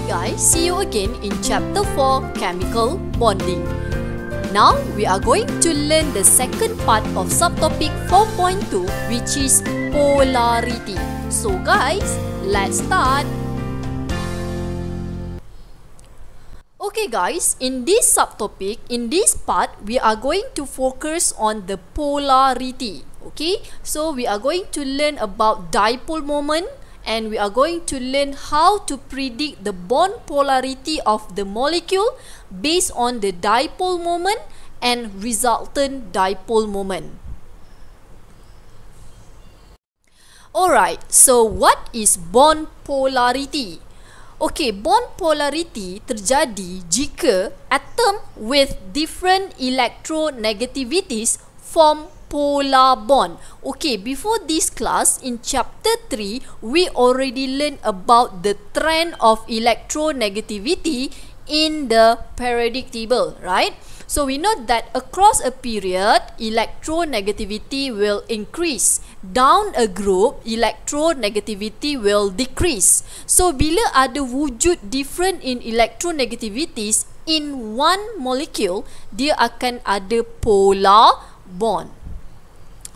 guys, see you again in chapter 4, chemical bonding. Now we are going to learn the second part of subtopic 4.2, which is polarity. So guys, let's start. Okay guys, in this subtopic, in this part, we are going to focus on the polarity. Okay, so we are going to learn about dipole moment, and we are going to learn how to predict the bond polarity of the molecule based on the dipole moment and resultant dipole moment. Alright, so what is bond polarity? Okay, bond polarity terjadi jika atom with different electronegativities form polar bond. Okay, before this class, in chapter 3, we already learned about the trend of electronegativity in the periodic table, right? So we know that across a period, electronegativity will increase. Down a group, electronegativity will decrease. So bila ada wujud different in electronegativities in one molecule, dia akan ada polar bond.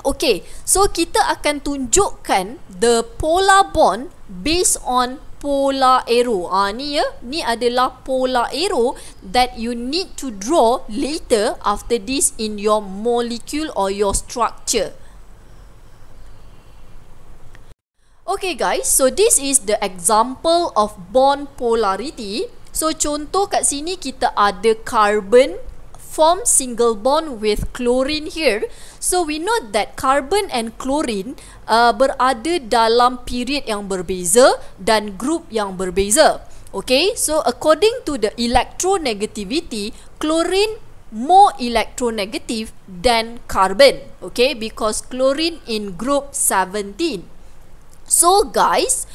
Okay, so kita akan tunjukkan the polar bond based on polar arrow. Ni ya, ni adalah polar arrow that you need to draw later after this in your molecule or your structure. Okay guys, so this is the example of bond polarity. So contoh kat sini kita ada carbon form single bond with chlorine here. So we know that carbon and chlorine berada dalam period yang berbeza dan group yang berbeza. Okay, so according to the electronegativity, chlorine more electronegative than carbon. Okay, because chlorine in group 17. So guys,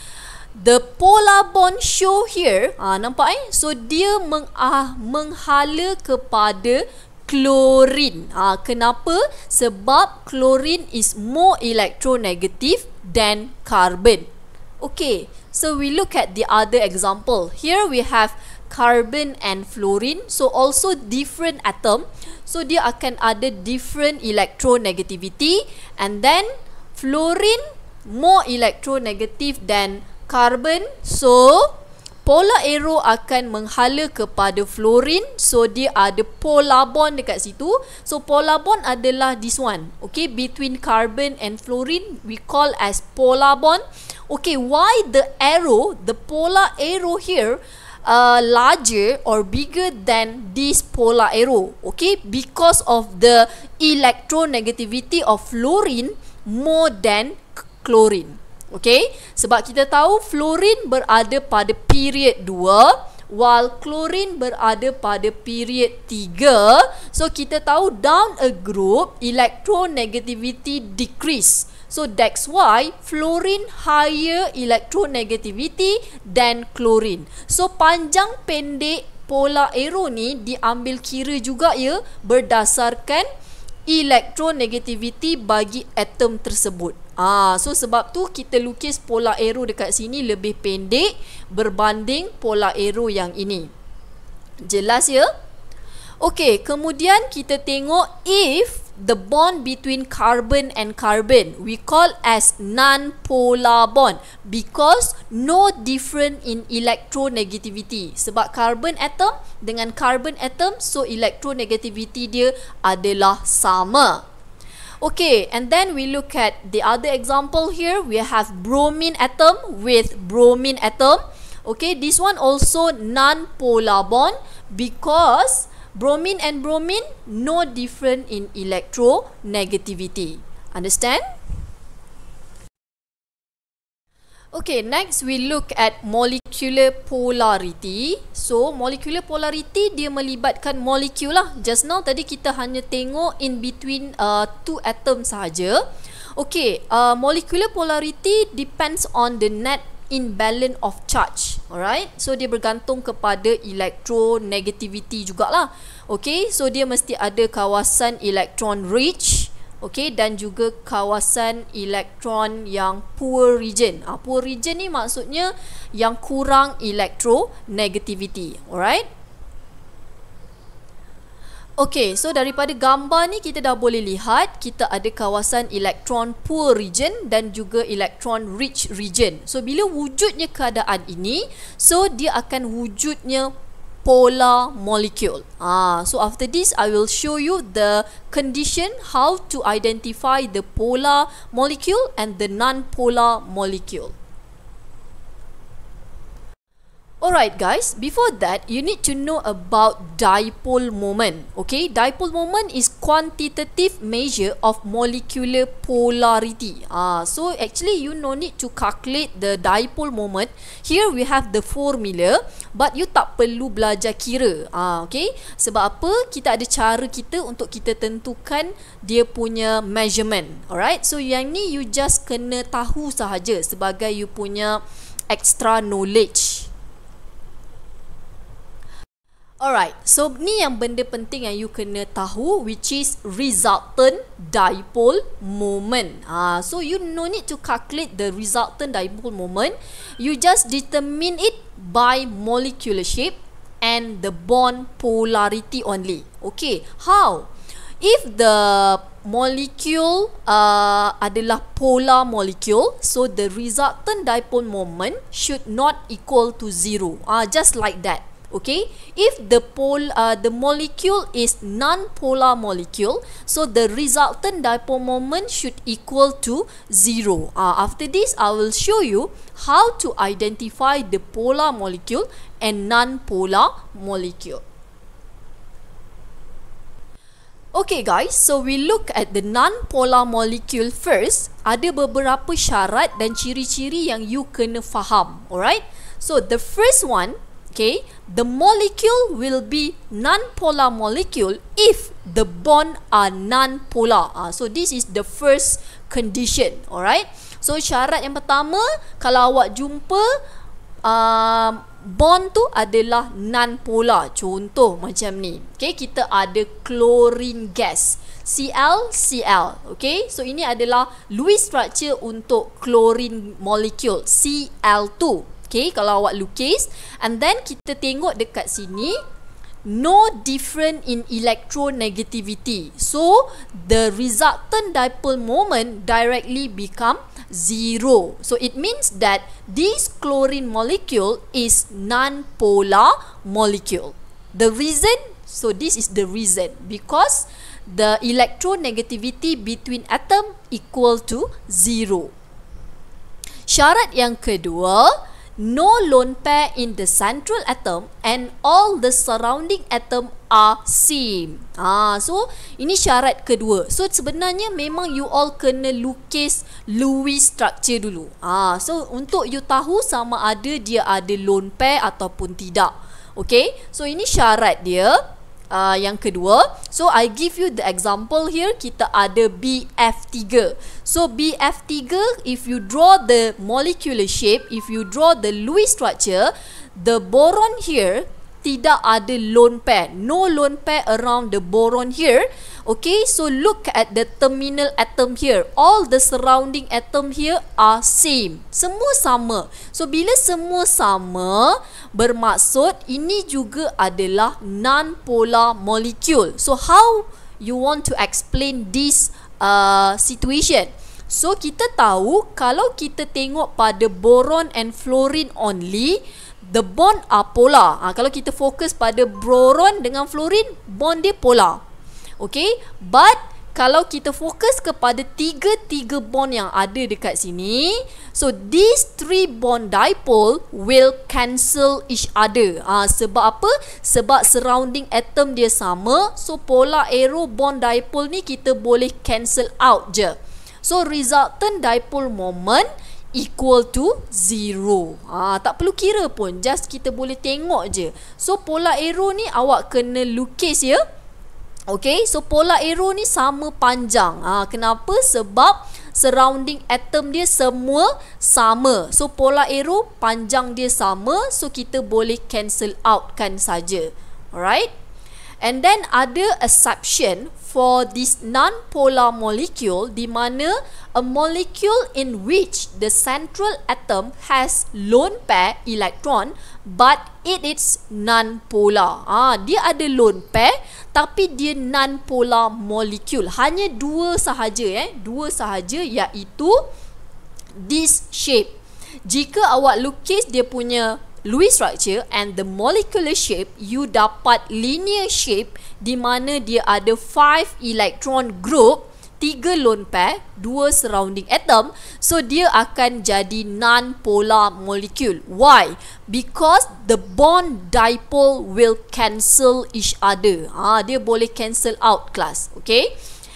the polar bond show here, nampak So dia menghala kepada chlorine. Kenapa? Sebab chlorine is more electronegative than carbon. Okay, so we look at the other example. Here we have carbon and fluorine. So also different atom. So dia akan ada different electronegativity, and then fluorine more electronegative than carbon. So polar arrow akan menghala kepada fluorine. So dia ada polar bond dekat situ. So polar bond adalah this one. Okay, between carbon and fluorine we call as polar bond. Okay, why the arrow, the polar arrow here larger or bigger than this polar arrow? Okay, because of the electronegativity of fluorine more than chlorine. Okay, sebab kita tahu fluorine berada pada period 2 while chlorine berada pada period 3. So kita tahu down a group, electronegativity decrease. So that's why fluorine higher electronegativity than chlorine. So panjang pendek polar arrow ni diambil kira juga ya, berdasarkan electronegativity bagi atom tersebut. So sebab tu kita lukis polar arrow dekat sini lebih pendek berbanding polar arrow yang ini. Jelas ya? Okay, kemudian kita tengok if the bond between carbon and carbon we call as non-polar bond because no different in electronegativity. Sebab carbon atom dengan carbon atom, so electronegativity dia adalah sama. Okay, and then we look at the other example here. We have bromine atom with bromine atom. Okay, this one also non-polar bond because bromine and bromine no different in electronegativity. Understand? Okay, next we look at molecular polarity. So molecular polarity dia melibatkan molekul lah. Just now tadi kita hanya tengok in between two atoms sahaja. Okay, molecular polarity depends on the net imbalance of charge. Alright, so dia bergantung kepada electronegativity jugalah. Okay, so dia mesti ada kawasan electron rich okay, dan juga kawasan elektron yang poor region. Poor region ni maksudnya yang kurang electronegativity. Alright. Okay, so daripada gambar ni kita dah boleh lihat kita ada kawasan elektron poor region dan juga elektron rich region. So bila wujudnya keadaan ini, so dia akan wujudnya polar molecule. So after this I will show you the condition how to identify the polar molecule and the non-polar molecule. Alright guys, before that you need to know about dipole moment. Okay, dipole moment is quantitative measure of molecular polarity. So actually you no need to calculate the dipole moment. Here we have the formula, but you tak perlu belajar kira. Okay, sebab apa? Kita ada cara kita untuk kita tentukan dia punya measurement. Alright, so yang ni you just kena tahu sahaja sebagai you punya extra knowledge. Alright, so ni yang benda penting yang you kena tahu, which is resultant dipole moment. So you no need to calculate the resultant dipole moment. You just determine it by molecular shape and the bond polarity only. Okay, how? If the molecule adalah polar molecule, so the resultant dipole moment should not equal to 0. Just like that. Okay, if the molecule is non-polar molecule, so the resultant dipole moment should equal to 0. After this, I will show you how to identify the polar molecule and non-polar molecule. Okay guys, so we look at the non-polar molecule first. Ada beberapa syarat dan ciri-ciri yang you kena faham. Alright, so the first one, okay, the molecule will be non-polar molecule if the bond are non-polar. So this is the first condition. Alright, so syarat yang pertama, kalau awak jumpa bond tu adalah non-polar. Contoh macam ni. Okay, kita ada chlorine gas, ClCl. Okay, so ini adalah Lewis structure untuk chlorine molecule, Cl2. Okay, kalau awak lukis, and then kita tengok dekat sini, no different in electronegativity. So the resultant dipole moment directly become 0. So it means that this chlorine molecule is non-polar molecule. The reason, so this is the reason, because the electronegativity between atom equal to 0. Syarat yang kedua, no lone pair in the central atom and all the surrounding atom are same. So ini syarat kedua. So sebenarnya memang you all kena lukis Lewis structure dulu. So untuk you tahu sama ada dia ada lone pair ataupun tidak. Okay, so ini syarat dia. Yang kedua, so I give you the example here. Kita ada BF3. So BF3, if you draw the molecular shape, if you draw the Lewis structure, the boron here tidak ada lone pair, no lone pair around the boron here. Okay, so look at the terminal atom here. All the surrounding atom here are same. Semua sama. So bila semua sama, bermaksud ini juga adalah non-polar molecule. So how you want to explain this situation? So kita tahu kalau kita tengok pada boron and fluorine only, the bond are polar. Kalau kita fokus pada boron dengan fluorine, bond dia polar. Okay, but kalau kita fokus kepada tiga bond yang ada dekat sini, so these three bond dipole will cancel each other. Sebab apa? Sebab surrounding atom dia sama, so polar arrow bond dipole ni kita boleh cancel out je. So resultant dipole moment equal to 0. Tak perlu kira pun, just kita boleh tengok je. So polar arrow ni awak kena lukis ya. Okay, so polar arrow ni sama panjang. Kenapa? Sebab surrounding atom dia semua sama. So polar arrow panjang dia sama, so kita boleh cancel out kan saja. Alright. And then ada exception for this non-polar molecule, di mana a molecule in which the central atom has lone pair electron but it is non-polar. Dia ada lone pair tapi dia non-polar molecule. Hanya dua sahaja, dua sahaja, iaitu this shape. Jika awak lukis dia punya Lewis structure and the molecular shape, you dapat linear shape di mana dia ada 5 electron group, 3 lone pair, 2 surrounding atom. So dia akan jadi non-polar molecule. Why? Because the bond dipole will cancel each other. Dia boleh cancel out, class. Okay?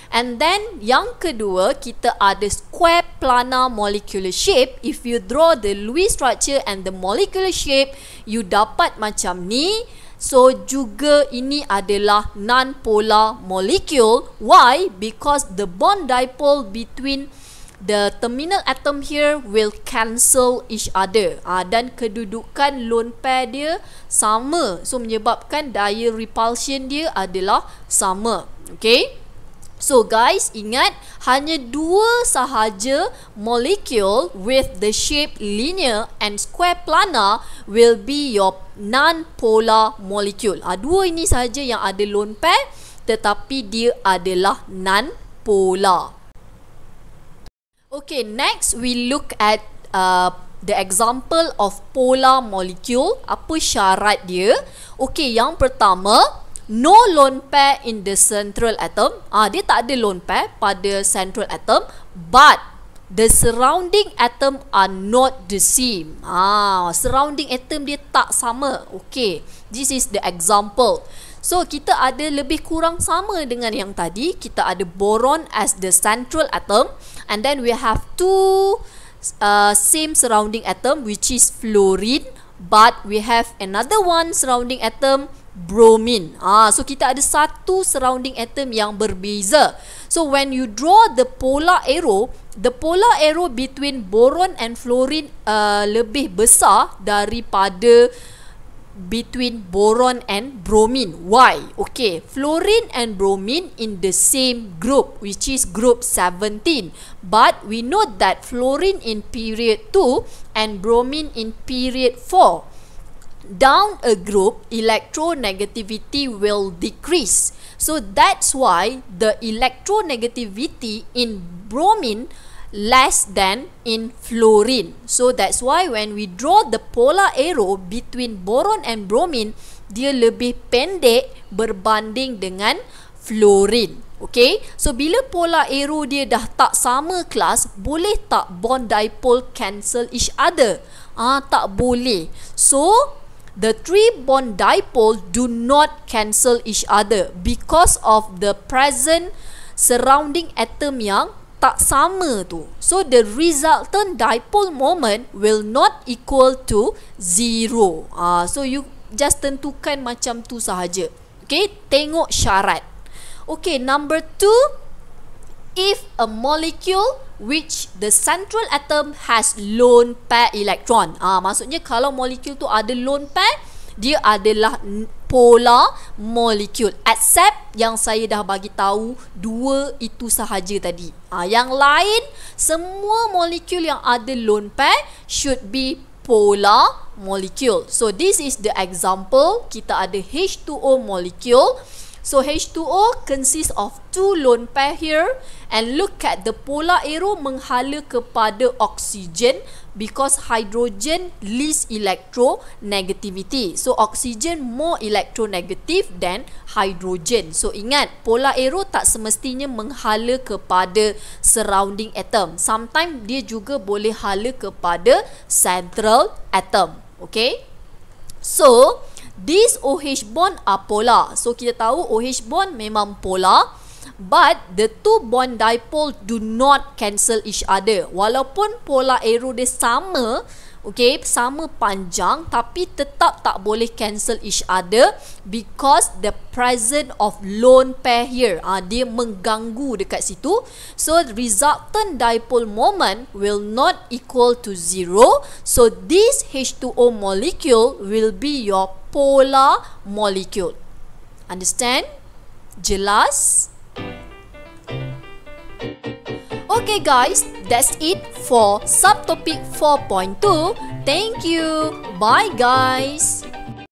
And then yang kedua, kita ada square planar molecular shape. If you draw the Lewis structure and the molecular shape, you dapat macam ni. So juga ini adalah non-polar molecule. Why? Because the bond dipole between the terminal atom here will cancel each other. Dan kedudukan lone pair dia sama. So menyebabkan daya repulsion dia adalah sama. Okay? So guys, ingat hanya dua sahaja molecule with the shape linear and square planar will be your non-polar molecule. Dua ini sahaja yang ada lone pair tetapi dia adalah non-polar. Okay, next we look at the example of polar molecule. Apa syarat dia? Okay, yang pertama, no lone pair in the central atom. Dia tak ada lone pair pada central atom, but the surrounding atom are not the same. Surrounding atom dia tak sama. Okay, this is the example. So kita ada lebih kurang sama dengan yang tadi. Kita ada boron as the central atom, and then we have two same surrounding atom, which is fluorine, but we have another one surrounding atom, bromine. So kita ada satu surrounding atom yang berbeza. So when you draw the polar arrow between boron and fluorine lebih besar daripada between boron and bromine. Why? Okay, fluorine and bromine in the same group, which is group 17. But we know that fluorine in period 2 and bromine in period 4. Down a group, electronegativity will decrease. So that's why the electronegativity in bromine less than in fluorine. So that's why when we draw the polar arrow between boron and bromine, dia lebih pendek berbanding dengan fluorine. Okay, so bila polar arrow dia dah tak sama, kelas, boleh tak bond dipole cancel each other? Tak boleh. So the three bond dipole do not cancel each other because of the present surrounding atom yang tak sama tu. So the resultant dipole moment will not equal to 0. So you just tentukan macam tu sahaja. Okay, tengok syarat. Okay, number 2, if a molecule which the central atom has lone pair electron. Maksudnya kalau molekul tu ada lone pair, dia adalah polar molecule, except yang saya dah bagi tahu dua itu sahaja tadi. Yang lain semua molekul yang ada lone pair should be polar molecule. So this is the example. Kita ada H2O molecule. So H2O consists of two lone pair here, and look at the polar arrow menghala kepada oxygen because hydrogen least electronegativity. So oxygen more electronegative than hydrogen. So ingat, polar arrow tak semestinya menghala kepada surrounding atom. Sometimes dia juga boleh hala kepada central atom. Okay? So these OH bond are polar. So kita tahu OH bond memang polar, but the two bond dipole do not cancel each other. Walaupun polar arrow dia sama, okay, sama panjang, tapi tetap tak boleh cancel each other because the presence of lone pair here. Dia mengganggu dekat situ. So resultant dipole moment will not equal to 0. So this H2O molecule will be your polar molecule. Understand? Jelas? Okay guys, that's it for subtopic 4.2. Thank you. Bye guys.